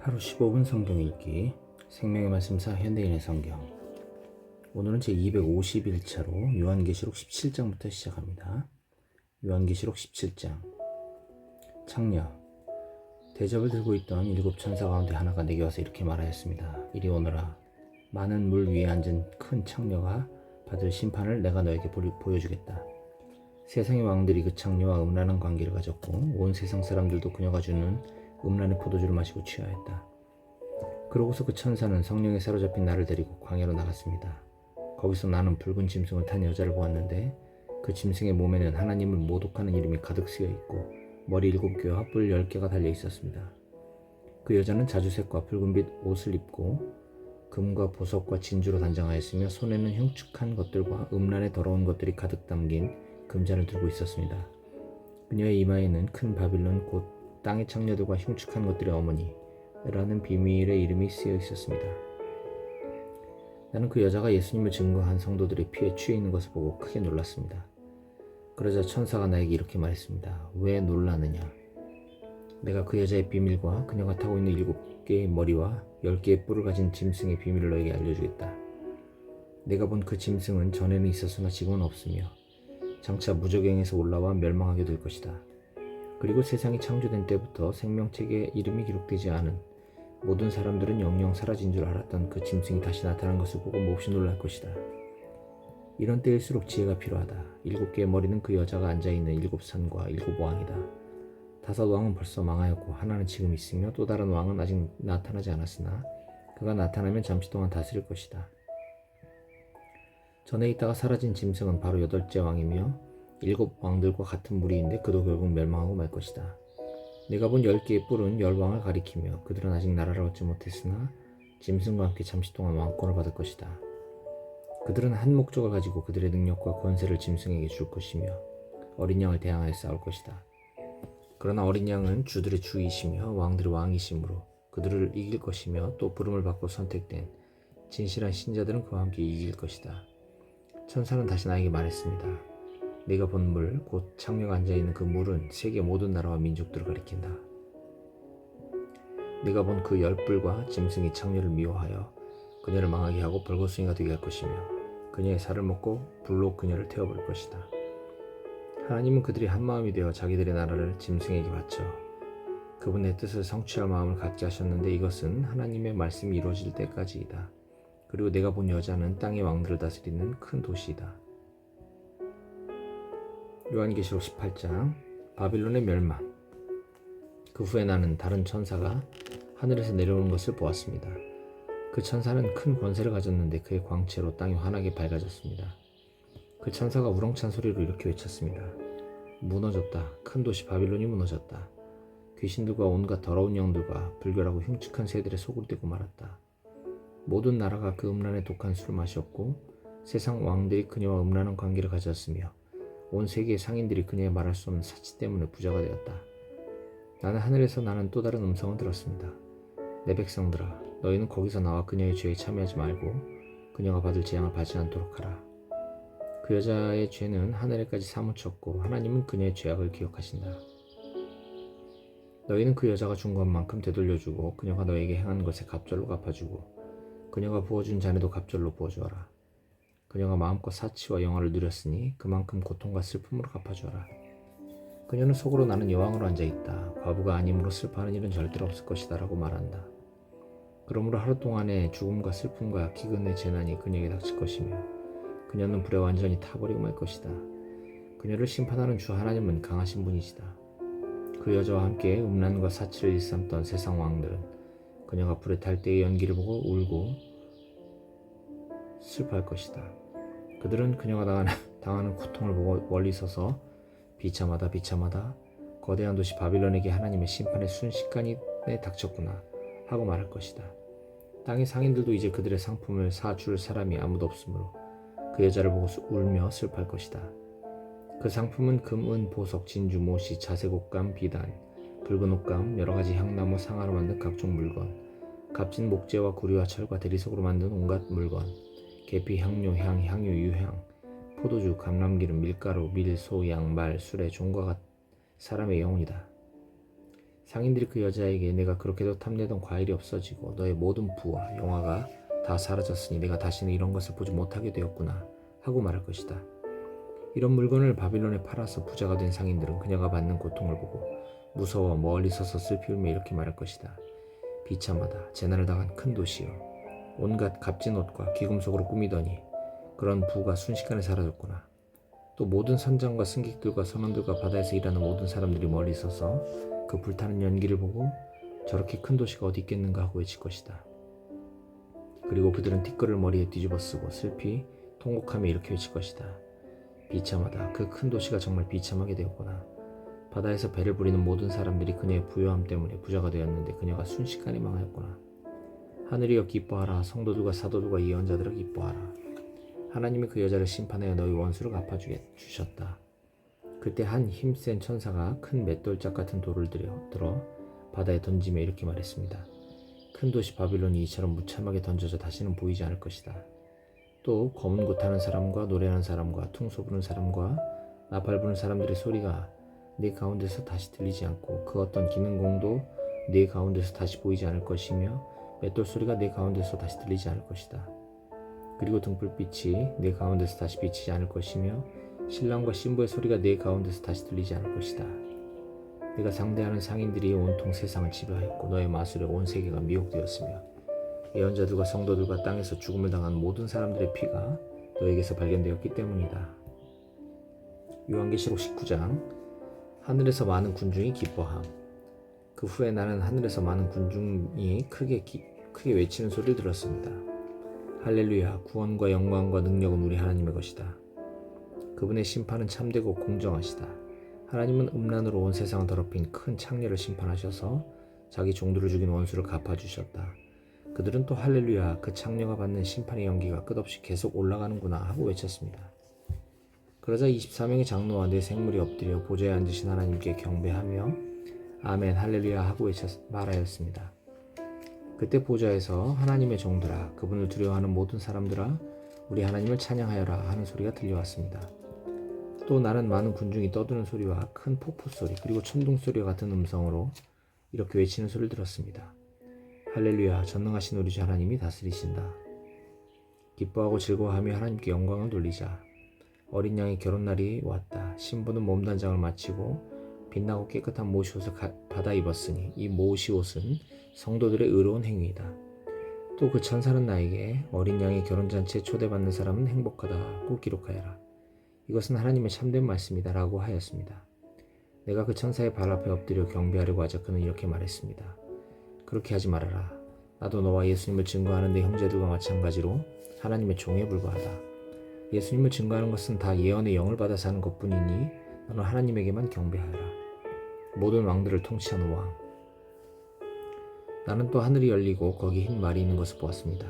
하루 15분 성경 읽기 생명의 말씀사 현대인의 성경. 오늘은 제 251차로 요한계시록 17장부터 시작합니다. 요한계시록 17장. 창녀. 대접을 들고 있던 7 천사 가운데 하나가 내게 와서 이렇게 말하였습니다. 이리 오너라. 많은 물 위에 앉은 큰 창녀가 받을 심판을 내가 너에게 보여주겠다. 세상의 왕들이 그 창녀와 음란한 관계를 가졌고 온 세상 사람들도 그녀가 주는 음란의 포도주를 마시고 취하였다. 그러고서 그 천사는 성령에 사로잡힌 나를 데리고 광야로 나갔습니다. 거기서 나는 붉은 짐승을 탄 여자를 보았는데 그 짐승의 몸에는 하나님을 모독하는 이름이 가득 쓰여 있고 머리 7개와 뿔 10개가 달려 있었습니다. 그 여자는 자주색과 붉은빛 옷을 입고 금과 보석과 진주로 단장하였으며 손에는 흉측한 것들과 음란의 더러운 것들이 가득 담긴 금잔을 들고 있었습니다. 그녀의 이마에는 큰 바빌론 곧 땅의 창녀들과 흉측한 것들의 어머니라는 비밀의 이름이 쓰여 있었습니다. 나는 그 여자가 예수님을 증거한 성도들의 피에 취해 있는 것을 보고 크게 놀랐습니다. 그러자 천사가 나에게 이렇게 말했습니다. 왜 놀라느냐? 내가 그 여자의 비밀과 그녀가 타고 있는 7개의 머리와 10개의 뿔을 가진 짐승의 비밀을 너에게 알려주겠다. 내가 본 그 짐승은 전에는 있었으나 지금은 없으며 장차 무저갱에서 올라와 멸망하게 될 것이다. 그리고 세상이 창조된 때부터 생명책에 이름이 기록되지 않은 모든 사람들은 영영 사라진 줄 알았던 그 짐승이 다시 나타난 것을 보고 몹시 놀랄 것이다. 이런 때일수록 지혜가 필요하다. 7개의 머리는 그 여자가 앉아있는 7산과 7왕이다. 5왕은 벌써 망하였고 하나는 지금 있으며 또 다른 왕은 아직 나타나지 않았으나 그가 나타나면 잠시 동안 다스릴 것이다. 전에 있다가 사라진 짐승은 바로 8째 왕이며 7 왕들과 같은 무리인데 그도 결국 멸망하고 말 것이다. 내가 본 10개의 뿔은 10왕을 가리키며 그들은 아직 나라를 얻지 못했으나 짐승과 함께 잠시 동안 왕권을 받을 것이다. 그들은 한 목적을 가지고 그들의 능력과 권세를 짐승에게 줄 것이며 어린 양을 대항하여 싸울 것이다. 그러나 어린 양은 주들의 주이시며 왕들의 왕이시므로 그들을 이길 것이며 또 부름을 받고 선택된 진실한 신자들은 그와 함께 이길 것이다. 천사는 다시 나에게 말했습니다. 네가 본 물, 곧 창녀가 앉아있는 그 물은 세계 모든 나라와 민족들을 가리킨다. 네가 본 그 10뿔과 짐승이 창녀를 미워하여 그녀를 망하게 하고 벌거숭이가 되게 할 것이며 그녀의 살을 먹고 불로 그녀를 태워버릴 것이다. 하나님은 그들이 한마음이 되어 자기들의 나라를 짐승에게 바쳐 그분의 뜻을 성취할 마음을 갖게 하셨는데 이것은 하나님의 말씀이 이루어질 때까지이다. 그리고 내가 본 여자는 땅의 왕들을 다스리는 큰 도시이다. 요한계시록 18장. 바빌론의 멸망. 그 후에 나는 다른 천사가 하늘에서 내려오는 것을 보았습니다. 그 천사는 큰 권세를 가졌는데 그의 광채로 땅이 환하게 밝아졌습니다. 그 천사가 우렁찬 소리로 이렇게 외쳤습니다. 무너졌다. 큰 도시 바빌론이 무너졌다. 귀신들과 온갖 더러운 영들과 불결하고 흉측한 새들의 속을 떼고 말았다. 모든 나라가 그 음란의 독한 술을 마셨고 세상 왕들이 그녀와 음란한 관계를 가졌으며 온 세계의 상인들이 그녀의 말할 수 없는 사치 때문에 부자가 되었다. 나는 하늘에서 나는 또 다른 음성을 들었습니다. 내 백성들아, 너희는 거기서 나와 그녀의 죄에 참여하지 말고 그녀가 받을 재앙을 받지 않도록 하라. 그 여자의 죄는 하늘에까지 사무쳤고 하나님은 그녀의 죄악을 기억하신다. 너희는 그 여자가 준 것만큼 되돌려주고 그녀가 너에게 행한 것에 갑절로 갚아주고 그녀가 부어준 잔에도 갑절로 부어주어라. 그녀가 마음껏 사치와 영화를 누렸으니 그만큼 고통과 슬픔으로 갚아주어라. 그녀는 속으로 나는 여왕으로 앉아있다. 과부가 아님으로 슬퍼하는 일은 절대로 없을 것이다 라고 말한다. 그러므로 하루 동안의 죽음과 슬픔과 기근의 재난이 그녀에게 닥칠 것이며 그녀는 불에 완전히 타버리고 말 것이다. 그녀를 심판하는 주 하나님은 강하신 분이시다. 그 여자와 함께 음란과 사치를 일삼던 세상 왕들은 그녀가 불에 탈 때의 연기를 보고 울고 슬퍼할 것이다. 그들은 그녀가 당하는 고통을 보고 멀리 서서 비참하다 비참하다 거대한 도시 바빌론에게 하나님의 심판의 순식간에 닥쳤구나 하고 말할 것이다. 땅의 상인들도 이제 그들의 상품을 사줄 사람이 아무도 없으므로 그 여자를 보고 울며 슬퍼할 것이다. 그 상품은 금, 은, 보석, 진주, 모시, 자색 옷감, 비단, 붉은 옷감, 여러가지 향나무, 상아로 만든 각종 물건, 값진 목재와 구리와 철과 대리석으로 만든 온갖 물건, 계피, 향료, 향, 향유, 유향, 포도주, 감람기름, 밀가루, 밀, 소, 양, 말, 수레, 종과 사람의 영혼이다. 상인들이 그 여자에게 내가 그렇게도 탐내던 과일이 없어지고 너의 모든 부와 영화가 다 사라졌으니 내가 다시는 이런 것을 보지 못하게 되었구나 하고 말할 것이다. 이런 물건을 바빌론에 팔아서 부자가 된 상인들은 그녀가 받는 고통을 보고 무서워 멀리 서서 슬피 울며 이렇게 말할 것이다. 비참하다. 재난을 당한 큰 도시여. 온갖 값진 옷과 귀금속으로 꾸미더니 그런 부가 순식간에 사라졌구나. 또 모든 선장과 승객들과 선원들과 바다에서 일하는 모든 사람들이 멀리 서서 그 불타는 연기를 보고 저렇게 큰 도시가 어디 있겠는가 하고 외칠 것이다. 그리고 그들은 티끌을 머리에 뒤집어 쓰고 슬피 통곡하며 이렇게 외칠 것이다. 비참하다. 그 큰 도시가 정말 비참하게 되었구나. 바다에서 배를 부리는 모든 사람들이 그녀의 부요함 때문에 부자가 되었는데 그녀가 순식간에 망하였구나. 하늘이여 기뻐하라. 성도들과 사도들과 예언자들아 기뻐하라. 하나님이 그 여자를 심판하여 너희 원수를 갚아주셨다. 그때 한 힘센 천사가 큰 맷돌짝 같은 돌을 들어 바다에 던지며 이렇게 말했습니다. 큰 도시 바빌론이 이처럼 무참하게 던져져 다시는 보이지 않을 것이다. 또 검은 굿하는 사람과 노래하는 사람과 퉁소 부는 사람과 나팔 부는 사람들의 소리가 네 가운데서 다시 들리지 않고 그 어떤 기능공도 네 가운데서 다시 보이지 않을 것이며 맷돌 소리가 네 가운데서 다시 들리지 않을 것이다. 그리고 등불빛이 네 가운데서 다시 비치지 않을 것이며 신랑과 신부의 소리가 네 가운데서 다시 들리지 않을 것이다. 네가 상대하는 상인들이 온통 세상을 지배하였고 너의 마술에 온 세계가 미혹되었으며 예언자들과 성도들과 땅에서 죽음을 당한 모든 사람들의 피가 너에게서 발견되었기 때문이다. 요한계시록 19장. 하늘에서 많은 군중이 기뻐함. 그 후에 나는 하늘에서 많은 군중이 크게 외치는 소리를 들었습니다. 할렐루야. 구원과 영광과 능력은 우리 하나님의 것이다. 그분의 심판은 참되고 공정하시다. 하나님은 음란으로 온 세상을 더럽힌 큰 창녀를 심판하셔서 자기 종들을 죽인 원수를 갚아주셨다. 그들은 또 할렐루야. 그 창녀가 받는 심판의 연기가 끝없이 계속 올라가는구나 하고 외쳤습니다. 그러자 24명의 장로와 네 생물이 엎드려 보좌에 앉으신 하나님께 경배하며 아멘 할렐루야 하고 말하였습니다. 그때 보좌에서 하나님의 종들아 그분을 두려워하는 모든 사람들아 우리 하나님을 찬양하여라 하는 소리가 들려왔습니다. 또 나는 많은 군중이 떠드는 소리와 큰 폭포 소리 그리고 천둥 소리와 같은 음성으로 이렇게 외치는 소리를 들었습니다. 할렐루야. 전능하신 우리 주 하나님이 다스리신다. 기뻐하고 즐거워하며 하나님께 영광을 돌리자. 어린 양의 결혼날이 왔다. 신부는 몸단장을 마치고 빛나고 깨끗한 모시옷을 받아 입었으니 이 모시옷은 성도들의 의로운 행위이다. 또 그 천사는 나에게 어린 양의 결혼잔치에 초대받는 사람은 행복하다고 기록하여라. 이것은 하나님의 참된 말씀이다 라고 하였습니다. 내가 그 천사의 발 앞에 엎드려 경배하려고 하자 그는 이렇게 말했습니다. 그렇게 하지 말아라. 나도 너와 예수님을 증거하는 내 형제들과 마찬가지로 하나님의 종에 불과하다. 예수님을 증거하는 것은 다 예언의 영을 받아서 하는 것뿐이니 너는 하나님에게만 경배하여라. 모든 왕들을 통치하는 왕. 나는 또 하늘이 열리고 거기 흰 말이 있는 것을 보았습니다.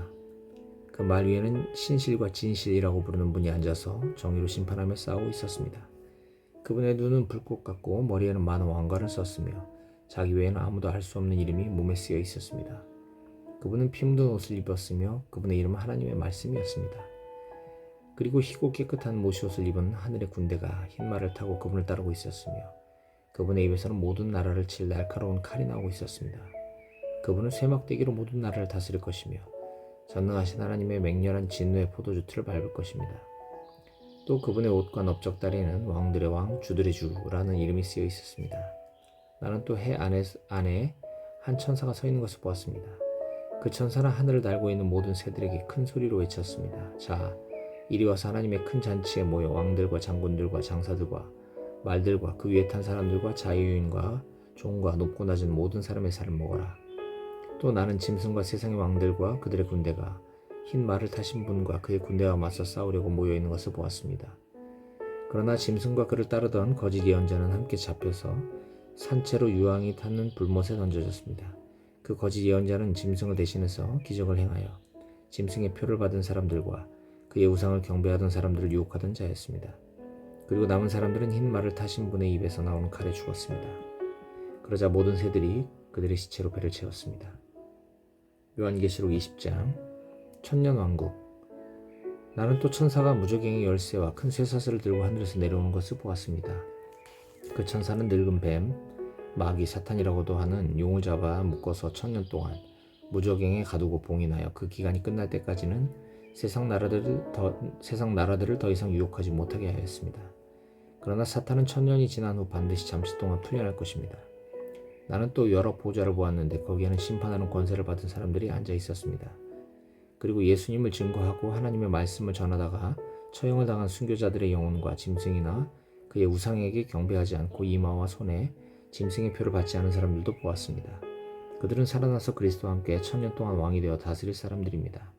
그 말 위에는 신실과 진실이라고 부르는 분이 앉아서 정의로 심판하며 싸우고 있었습니다. 그분의 눈은 불꽃 같고 머리에는 많은 왕관을 썼으며 자기 외에는 아무도 알 수 없는 이름이 몸에 쓰여 있었습니다. 그분은 피 묻은 옷을 입었으며 그분의 이름은 하나님의 말씀이었습니다. 그리고 희고 깨끗한 모시옷을 입은 하늘의 군대가 흰 말을 타고 그분을 따르고 있었으며 그분의 입에서는 모든 나라를 칠 날카로운 칼이 나오고 있었습니다. 그분은 쇠막대기로 모든 나라를 다스릴 것이며 전능하신 하나님의 맹렬한 진노의 포도주 틀을 밟을 것입니다. 또 그분의 옷과 넓적다리에는 왕들의 왕, 주들의 주라는 이름이 쓰여 있었습니다. 나는 또 해 안에 한 천사가 서 있는 것을 보았습니다. 그 천사는 하늘을 날고 있는 모든 새들에게 큰 소리로 외쳤습니다. 자, 이리 와서 하나님의 큰 잔치에 모여 왕들과 장군들과 장사들과 말들과 그 위에 탄 사람들과 자유인과 종과 높고 낮은 모든 사람의 살을 먹어라. 또 나는 짐승과 세상의 왕들과 그들의 군대가 흰 말을 타신 분과 그의 군대와 맞서 싸우려고 모여있는 것을 보았습니다. 그러나 짐승과 그를 따르던 거짓 예언자는 함께 잡혀서 산채로 유황이 닿는 불못에 던져졌습니다. 그 거짓 예언자는 짐승을 대신해서 기적을 행하여 짐승의 표를 받은 사람들과 그의 우상을 경배하던 사람들을 유혹하던 자였습니다. 그리고 남은 사람들은 흰 말을 타신 분의 입에서 나오는 칼에 죽었습니다. 그러자 모든 새들이 그들의 시체로 배를 채웠습니다. 요한계시록 20장. 천년왕국. 나는 또 천사가 무저갱이 열쇠와 큰 쇠사슬을 들고 하늘에서 내려오는 것을 보았습니다. 그 천사는 늙은 뱀, 마귀 사탄이라고도 하는 용을 잡아 묶어서 1000년 동안 무적행에 가두고 봉인하여 그 기간이 끝날 때까지는 세상 나라들을 더 이상 유혹하지 못하게 하였습니다. 그러나 사탄은 1000년이 지난 후 반드시 잠시 동안 풀려날 것입니다. 나는 또 여러 보좌를 보았는데 거기에는 심판하는 권세를 받은 사람들이 앉아 있었습니다. 그리고 예수님을 증거하고 하나님의 말씀을 전하다가 처형을 당한 순교자들의 영혼과 짐승이나 그의 우상에게 경배하지 않고 이마와 손에 짐승의 표를 받지 않은 사람들도 보았습니다. 그들은 살아나서 그리스도와 함께 1000년 동안 왕이 되어 다스릴 사람들입니다.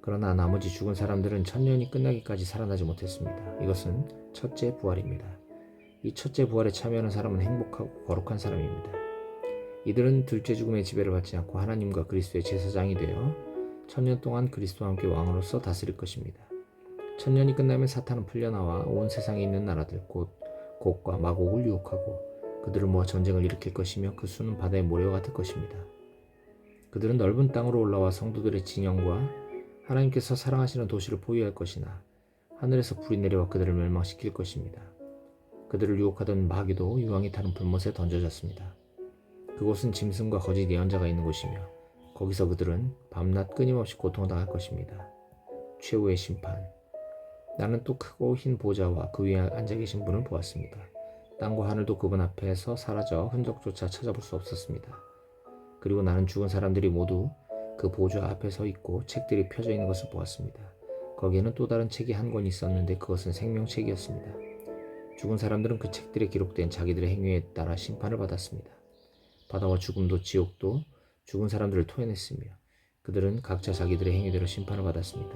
그러나 나머지 죽은 사람들은 1000년이 끝나기까지 살아나지 못했습니다. 이것은 첫째 부활입니다. 이 첫째 부활에 참여하는 사람은 행복하고 거룩한 사람입니다. 이들은 둘째 죽음의 지배를 받지 않고 하나님과 그리스도의 제사장이 되어 1000년 동안 그리스도와 함께 왕으로서 다스릴 것입니다. 1000년이 끝나면 사탄은 풀려나와 온 세상에 있는 나라들 곧 곡과 마곡을 유혹하고 그들을 모아 전쟁을 일으킬 것이며 그 수는 바다의 모래와 같을 것입니다. 그들은 넓은 땅으로 올라와 성도들의 진영과 하나님께서 사랑하시는 도시를 포위할 것이나 하늘에서 불이 내려와 그들을 멸망시킬 것입니다. 그들을 유혹하던 마귀도 유황이 타는 불못에 던져졌습니다. 그곳은 짐승과 거짓 예언자가 있는 곳이며 거기서 그들은 밤낮 끊임없이 고통당할 것입니다. 최후의 심판. 나는 또 크고 흰 보좌와 그 위에 앉아 계신 분을 보았습니다. 땅과 하늘도 그분 앞에서 사라져 흔적조차 찾아볼 수 없었습니다. 그리고 나는 죽은 사람들이 모두 그 보좌 앞에 서 있고 책들이 펴져 있는 것을 보았습니다. 거기에는 또 다른 책이 한 권 있었는데 그것은 생명책이었습니다. 죽은 사람들은 그 책들에 기록된 자기들의 행위에 따라 심판을 받았습니다. 바다와 죽음도 지옥도 죽은 사람들을 토해냈으며 그들은 각자 자기들의 행위대로 심판을 받았습니다.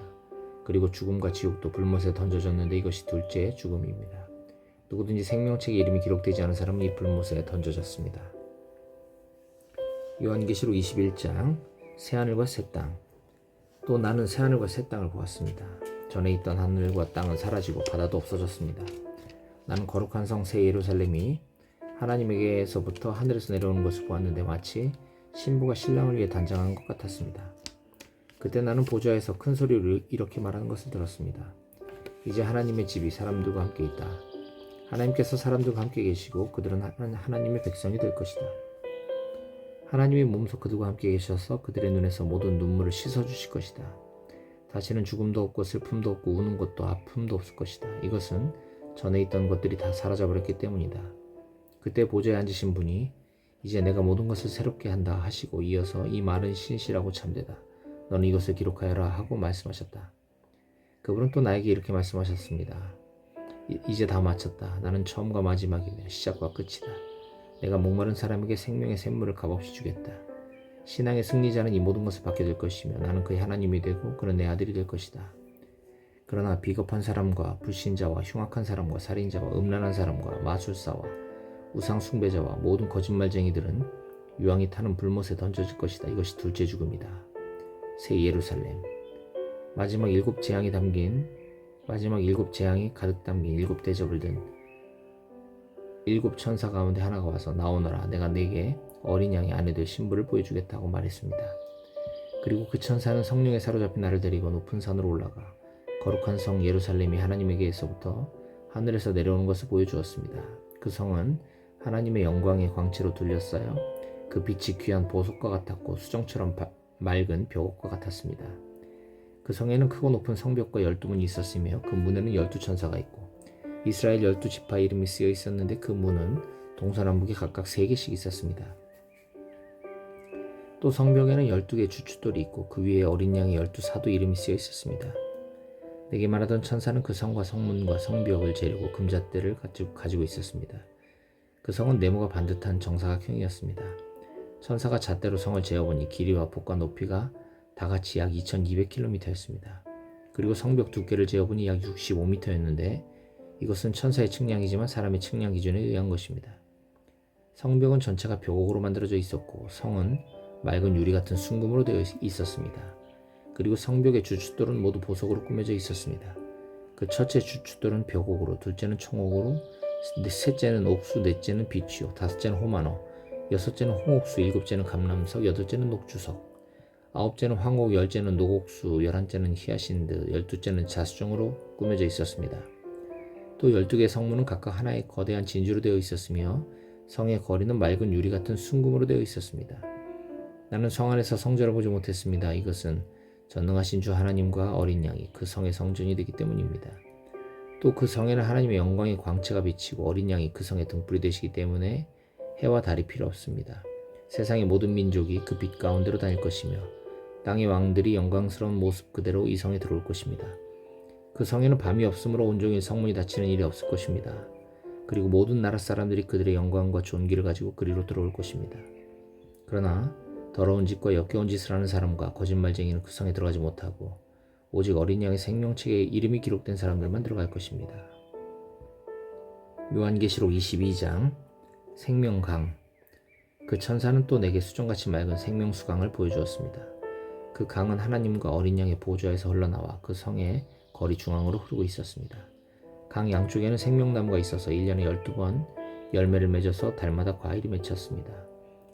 그리고 죽음과 지옥도 불못에 던져졌는데 이것이 둘째 죽음입니다. 누구든지 생명책에 이름이 기록되지 않은 사람은 이 불못에 던져졌습니다. 요한계시록 21장 새하늘과 새 땅. 또 나는 새하늘과 새 땅을 보았습니다. 전에 있던 하늘과 땅은 사라지고 바다도 없어졌습니다. 나는 거룩한 성 새 예루살렘이 하나님에게서부터 하늘에서 내려오는 것을 보았는데 마치 신부가 신랑을 위해 단장한 것 같았습니다. 그때 나는 보좌에서 큰 소리로 이렇게 말하는 것을 들었습니다. 이제 하나님의 집이 사람들과 함께 있다. 하나님께서 사람들과 함께 계시고 그들은 하나님의 백성이 될 것이다. 하나님이 몸소 그들과 함께 계셔서 그들의 눈에서 모든 눈물을 씻어주실 것이다. 다시는 죽음도 없고 슬픔도 없고 우는 것도 아픔도 없을 것이다. 이것은 전에 있던 것들이 다 사라져버렸기 때문이다. 그때 보좌에 앉으신 분이 이제 내가 모든 것을 새롭게 한다 하시고 이어서 이 말은 신실하고 참되다. 너는 이것을 기록하여라 하고 말씀하셨다. 그분은 또 나에게 이렇게 말씀하셨습니다. 이제 다 마쳤다. 나는 처음과 마지막이며 시작과 끝이다. 내가 목마른 사람에게 생명의 샘물을 값없이 주겠다. 신앙의 승리자는 이 모든 것을 받게 될 것이며 나는 그의 하나님이 되고 그는 내 아들이 될 것이다. 그러나 비겁한 사람과 불신자와 흉악한 사람과 살인자와 음란한 사람과 마술사와 우상 숭배자와 모든 거짓말쟁이들은 유황이 타는 불못에 던져질 것이다. 이것이 둘째 죽음이다. 새 예루살렘. 마지막 일곱 재앙이 가득 담긴 일곱 대접을 든 일곱 천사 가운데 하나가 와서 나오너라. 내가 네게 어린 양의 아내 될 신부를 보여주겠다고 말했습니다. 그리고 그 천사는 성령에 사로잡힌 나를 데리고 높은 산으로 올라가 거룩한 성 예루살렘이 하나님에게서부터 하늘에서 내려오는 것을 보여주었습니다. 그 성은 하나님의 영광의 광채로 둘렸어요. 그 빛이 귀한 보석과 같았고 수정처럼 맑은 벽옥과 같았습니다. 그 성에는 크고 높은 성벽과 12문이 있었으며 그 문에는 12천사가 있고 이스라엘 12지파 이름이 쓰여 있었는데 그 문은 동서남북에 각각 3개씩 있었습니다. 또 성벽에는 12개의 주춧돌이 있고 그 위에 어린 양의 12사도 이름이 쓰여 있었습니다. 내게 말하던 천사는 그 성과 성문과 성벽을 재려고 금잣대를 가지고 있었습니다. 그 성은 네모가 반듯한 정사각형이었습니다. 천사가 잣대로 성을 재어보니 길이와 폭과 높이가 다 같이 약 2200km였습니다. 그리고 성벽 두께를 재어보니 약 65m였는데 이것은 천사의 측량이지만 사람의 측량 기준에 의한 것입니다. 성벽은 전체가 벽옥으로 만들어져 있었고 성은 맑은 유리 같은 순금으로 되어 있었습니다. 그리고 성벽의 주춧돌은 모두 보석으로 꾸며져 있었습니다. 그 첫째 주춧돌은 벽옥으로, 둘째는 청옥으로, 셋째는 옥수, 넷째는 비취오, 다섯째는 호마노, 여섯째는 홍옥수, 일곱째는 감람석, 여덟째는 녹주석, 아홉째는 황옥, 열째는 녹옥수, 11째는 히아신드, 12째는 자수정으로 꾸며져 있었습니다. 또 12개의 성문은 각각 하나의 거대한 진주로 되어 있었으며 성의 거리는 맑은 유리 같은 순금으로 되어 있었습니다. 나는 성 안에서 성전을 보지 못했습니다. 이것은 전능하신 주 하나님과 어린 양이 그 성의 성전이 되기 때문입니다. 또 그 성에는 하나님의 영광의 광채가 비치고 어린 양이 그 성의 등불이 되시기 때문에 해와 달이 필요 없습니다. 세상의 모든 민족이 그 빛 가운데로 다닐 것이며 땅의 왕들이 영광스러운 모습 그대로 이 성에 들어올 것입니다. 그 성에는 밤이 없으므로 온종일 성문이 닫히는 일이 없을 것입니다. 그리고 모든 나라 사람들이 그들의 영광과 존귀를 가지고 그리로 들어올 것입니다. 그러나 더러운 짓과 역겨운 짓을 하는 사람과 거짓말쟁이는 그 성에 들어가지 못하고 오직 어린 양의 생명책에 이름이 기록된 사람들만 들어갈 것입니다. 요한계시록 22장 생명강. 그 천사는 또 내게 수정같이 맑은 생명수강을 보여주었습니다. 그 강은 하나님과 어린 양의 보좌에서 흘러나와 그 성의 거리 중앙으로 흐르고 있었습니다. 강 양쪽에는 생명나무가 있어서 1년에 12번 열매를 맺어서 달마다 과일이 맺혔습니다.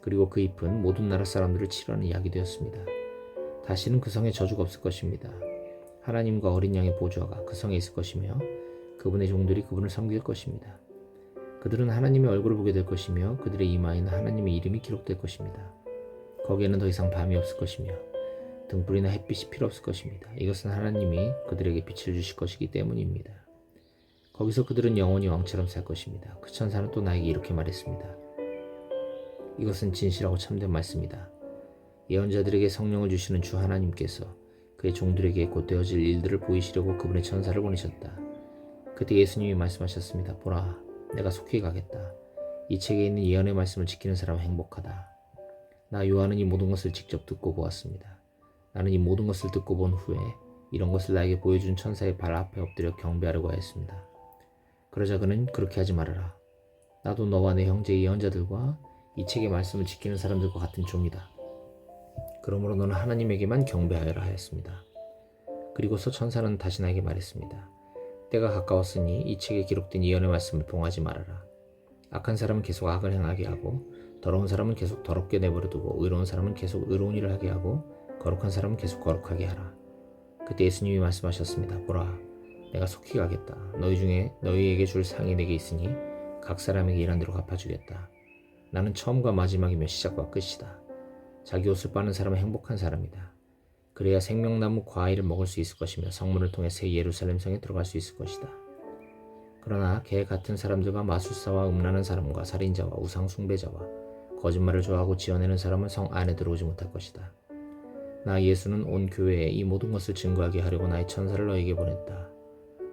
그리고 그 잎은 모든 나라 사람들을 치료하는 약이 되었습니다. 다시는 그 성에 저주가 없을 것입니다. 하나님과 어린 양의 보좌가 그 성에 있을 것이며 그분의 종들이 그분을 섬길 것입니다. 그들은 하나님의 얼굴을 보게 될 것이며 그들의 이마에는 하나님의 이름이 기록될 것입니다. 거기에는 더 이상 밤이 없을 것이며 등불이나 햇빛이 필요 없을 것입니다. 이것은 하나님이 그들에게 빛을 주실 것이기 때문입니다. 거기서 그들은 영원히 왕처럼 살 것입니다. 그 천사는 또 나에게 이렇게 말했습니다. 이것은 진실하고 참된 말씀이다. 예언자들에게 성령을 주시는 주 하나님께서 그의 종들에게 곧 되어질 일들을 보이시려고 그분의 천사를 보내셨다. 그때 예수님이 말씀하셨습니다. 보라, 내가 속히 가겠다. 이 책에 있는 예언의 말씀을 지키는 사람은 행복하다. 나 요한은 이 모든 것을 직접 듣고 보았습니다. 나는 이 모든 것을 듣고 본 후에 이런 것을 나에게 보여준 천사의 발 앞에 엎드려 경배하려고 하였습니다. 그러자 그는 그렇게 하지 말아라. 나도 너와 내 형제 예언자들과 이 책의 말씀을 지키는 사람들과 같은 종이다. 그러므로 너는 하나님에게만 경배하여라 하였습니다. 그리고서 천사는 다시 나에게 말했습니다. 때가 가까웠으니 이 책에 기록된 예언의 말씀을 봉하지 말아라. 악한 사람은 계속 악을 행하게 하고 더러운 사람은 계속 더럽게 내버려두고 의로운 사람은 계속 의로운 일을 하게 하고 거룩한 사람은 계속 거룩하게 하라. 그때 예수님이 말씀하셨습니다. 보라, 내가 속히 가겠다. 너희 중에 너희에게 줄 상이 내게 있으니 각 사람에게 일한 대로 갚아주겠다. 나는 처음과 마지막이며 시작과 끝이다. 자기 옷을 빠는 사람은 행복한 사람이다. 그래야 생명나무 과일을 먹을 수 있을 것이며 성문을 통해 새 예루살렘 성에 들어갈 수 있을 것이다. 그러나 개 같은 사람들과 마술사와 음란한 사람과 살인자와 우상 숭배자와 거짓말을 좋아하고 지어내는 사람은 성 안에 들어오지 못할 것이다. 나 예수는 온 교회에 이 모든 것을 증거하게 하려고 나의 천사를 너에게 보냈다.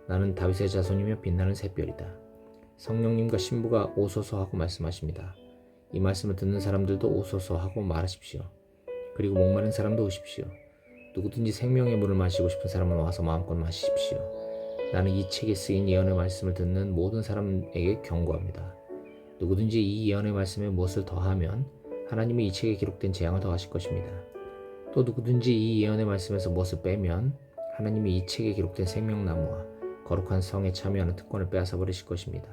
나는 다윗의 자손이며 빛나는 샛별이다. 성령님과 신부가 오소서 하고 말씀하십니다. 이 말씀을 듣는 사람들도 오소서 하고 말하십시오. 그리고 목마른 사람도 오십시오. 누구든지 생명의 물을 마시고 싶은 사람은 와서 마음껏 마시십시오. 나는 이 책에 쓰인 예언의 말씀을 듣는 모든 사람에게 경고합니다. 누구든지 이 예언의 말씀에 무엇을 더하면 하나님이 이 책에 기록된 재앙을 더하실 것입니다. 또 누구든지 이 예언의 말씀에서 무엇을 빼면 하나님이 이 책에 기록된 생명나무와 거룩한 성에 참여하는 특권을 빼앗아 버리실 것입니다.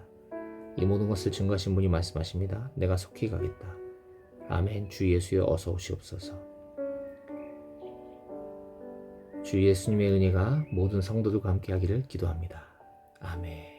이 모든 것을 증거하신 분이 말씀하십니다. 내가 속히 가겠다. 아멘. 주 예수여 어서 오시옵소서. 주 예수님의 은혜가 모든 성도들과 함께 하기를 기도합니다. 아멘.